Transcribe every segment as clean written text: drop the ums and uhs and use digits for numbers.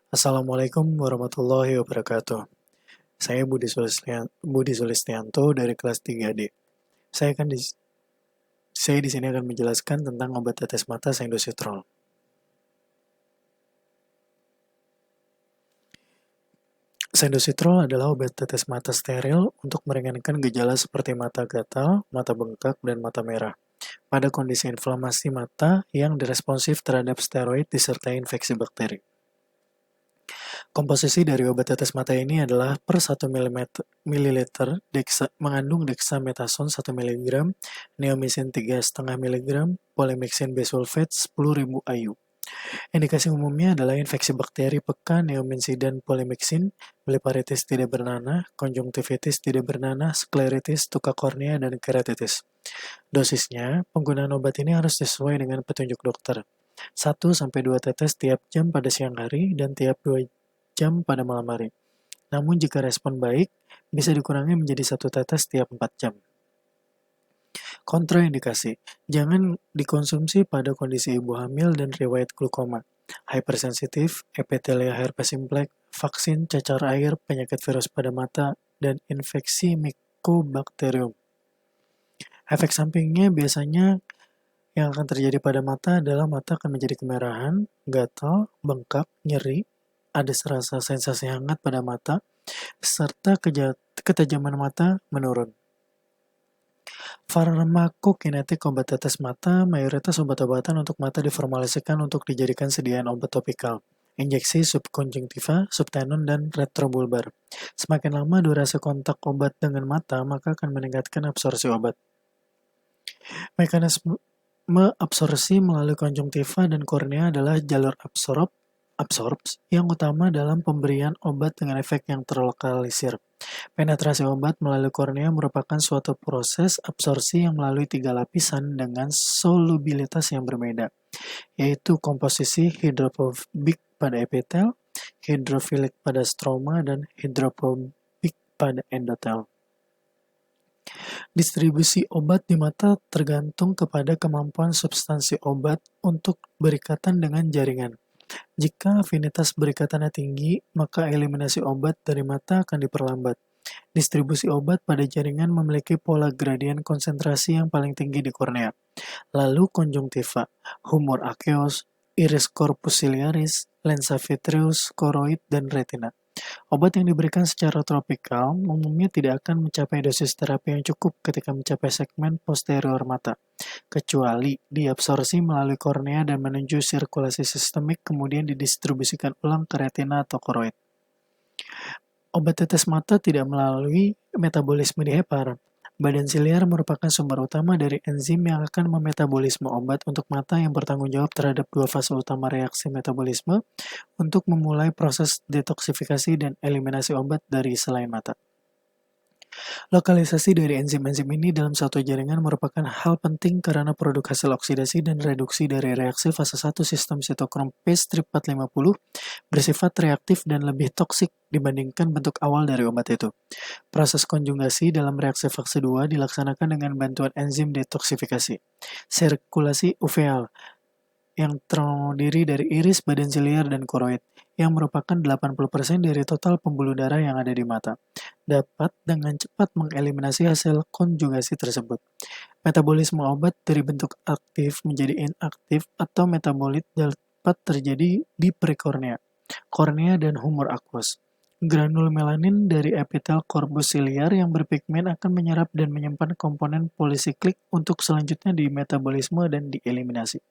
Assalamualaikum warahmatullahi wabarakatuh. Saya Budi Sulistianto dari kelas 3D. Saya akan di, saya di sini akan menjelaskan tentang obat tetes mata Sendosetrol. Sendosetrol adalah obat tetes mata steril untuk meringankan gejala seperti mata gatal, mata bengkak, dan mata merah pada kondisi inflamasi mata yang diresponsif terhadap steroid disertai infeksi bakteri. Komposisi dari obat tetes mata ini adalah per 1 ml mengandung dexamethasone 1 mg, neomycin 3,5 mg, polymyxin bisulfate 10.000 IU. Indikasi umumnya adalah infeksi bakteri peka, neomycin dan polymyxin, blepharitis tidak bernanah, konjungtivitis tidak bernanah, skleritis, tukak kornea, dan keratitis. Dosisnya, penggunaan obat ini harus sesuai dengan petunjuk dokter. 1-2 tetes tiap jam pada siang hari dan tiap 2 jam pada malam hari. Namun jika respon baik, bisa dikurangi menjadi 1 tetes tiap 4 jam. Kontraindikasi, jangan dikonsumsi pada kondisi ibu hamil dan riwayat glukoma, hypersensitif, epithelia herpes simplex, vaksin, cacar air, penyakit virus pada mata, dan infeksi Mycobacterium. Efek sampingnya biasanya yang akan terjadi pada mata adalah mata akan menjadi kemerahan, gatal, bengkak, nyeri, ada serasa sensasi hangat pada mata, serta ketajaman mata menurun. Farmakokinetik obat tetes mata, mayoritas obat-obatan untuk mata diformulasikan untuk dijadikan sediaan obat topikal, injeksi subkonjungtiva, subtenon, dan retrobulbar. Semakin lama durasi kontak obat dengan mata, maka akan meningkatkan absorpsi obat. Mekanisme absorpsi melalui konjungtiva dan kornea adalah jalur absorps yang utama dalam pemberian obat dengan efek yang terlokalisir. Penetrasi obat melalui kornea merupakan suatu proses absorpsi yang melalui 3 lapisan dengan solubilitas yang berbeda, yaitu komposisi hidrofobik pada epitel, hidrofilik pada stroma, dan hidrofobik pada endotel. Distribusi obat di mata tergantung kepada kemampuan substansi obat untuk berikatan dengan jaringan. Jika afinitas berikatannya tinggi, maka eliminasi obat dari mata akan diperlambat. Distribusi obat pada jaringan memiliki pola gradien konsentrasi yang paling tinggi di kornea, lalu konjungtiva, humor aqueous, iris corpus ciliaris, lensa vitreous, koroid, dan retina. Obat yang diberikan secara tropikal umumnya tidak akan mencapai dosis terapi yang cukup ketika mencapai segmen posterior mata, kecuali diabsorpsi melalui kornea dan menuju sirkulasi sistemik kemudian didistribusikan ulang ke retina atau koroid. Obat tetes mata tidak melalui metabolisme di hepar. Badan siliar merupakan sumber utama dari enzim yang akan memetabolisme obat untuk mata yang bertanggung jawab terhadap 2 fase utama reaksi metabolisme untuk memulai proses detoksifikasi dan eliminasi obat dari selain mata. Lokalisasi dari enzim-enzim ini dalam satu jaringan merupakan hal penting karena produk hasil oksidasi dan reduksi dari reaksi fase 1 sistem sitokrom P-strip450 bersifat reaktif dan lebih toksik dibandingkan bentuk awal dari obat itu. Proses konjugasi dalam reaksi fase 2 dilaksanakan dengan bantuan enzim detoksifikasi. Sirkulasi uveal yang terdiri dari iris, badan siliar, dan koroid, yang merupakan 80% dari total pembuluh darah yang ada di mata, dapat dengan cepat mengeliminasi hasil konjugasi tersebut. Metabolisme obat dari bentuk aktif menjadi inaktif atau metabolit dapat terjadi di prekornea, kornea, dan humor aqueous. Granul melanin dari epitel corpus ciliar yang berpigmen akan menyerap dan menyimpan komponen polisiklik untuk selanjutnya dimetabolisme dan dieliminasi.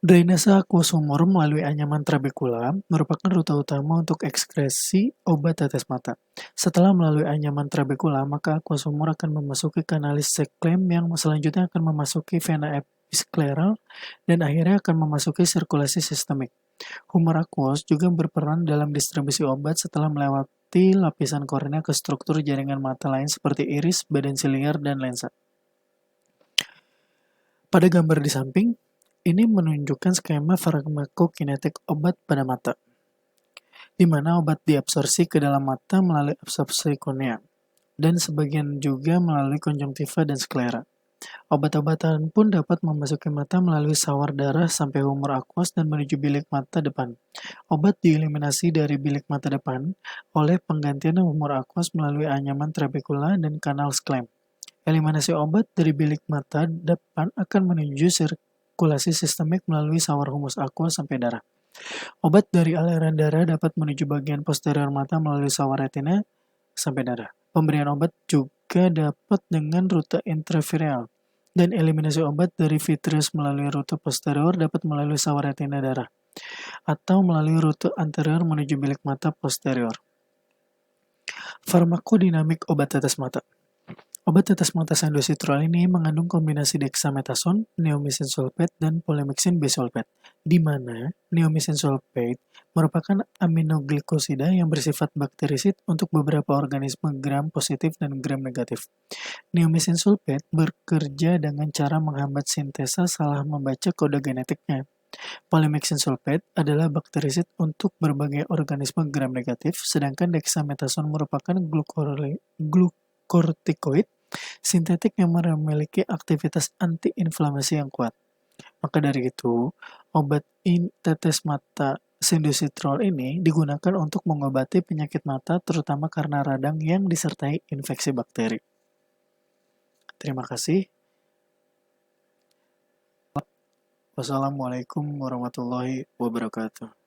Drainase aqueous humor melalui anyaman trabekula merupakan rute utama untuk ekskresi obat tetes mata. Setelah melalui anyaman trabekula, maka aqueous humor akan memasuki kanalis seklim yang selanjutnya akan memasuki vena episkleral dan akhirnya akan memasuki sirkulasi sistemik. Humor aqueous juga berperan dalam distribusi obat setelah melewati lapisan kornea ke struktur jaringan mata lain seperti iris, badan siliar, dan lensa. Pada gambar di samping, ini menunjukkan skema farmakokinetik obat pada mata, di mana obat diabsorpsi ke dalam mata melalui absorpsi kornea, dan sebagian juga melalui konjungtiva dan sklera. Obat-obatan pun dapat memasuki mata melalui sawar darah sampai humor aqueous dan menuju bilik mata depan. Obat dieliminasi dari bilik mata depan oleh penggantian humor aqueous melalui anyaman trabekula dan kanal Schlemm. Eliminasi obat dari bilik mata depan akan menuju sirkulasi sistemik melalui sawar humus aqueous sampai darah. Obat dari aliran darah dapat menuju bagian posterior mata melalui sawar retina sampai darah. Pemberian obat juga dapat dengan rute intraviral, dan eliminasi obat dari vitreous melalui rute posterior dapat melalui sawar retina darah, atau melalui rute anterior menuju bilik mata posterior. Farmakodinamik obat tetes mata. Obat tetes mata sendositrol ini mengandung kombinasi dexamethasone, neomycin sulfate, dan polymyxin bisulfate, di mana neomycin sulfate merupakan aminoglikosida yang bersifat bakterisid untuk beberapa organisme gram positif dan gram negatif. Neomycin sulfate bekerja dengan cara menghambat sintesa salah membaca kode genetiknya. Polymyxin sulfate adalah bakterisid untuk berbagai organisme gram negatif, sedangkan dexamethasone merupakan glukortikoid sintetik yang memiliki aktivitas antiinflamasi yang kuat. Maka dari itu, obat tetes mata sindositrol ini digunakan untuk mengobati penyakit mata terutama karena radang yang disertai infeksi bakteri. Terima kasih. Wassalamualaikum warahmatullahi wabarakatuh.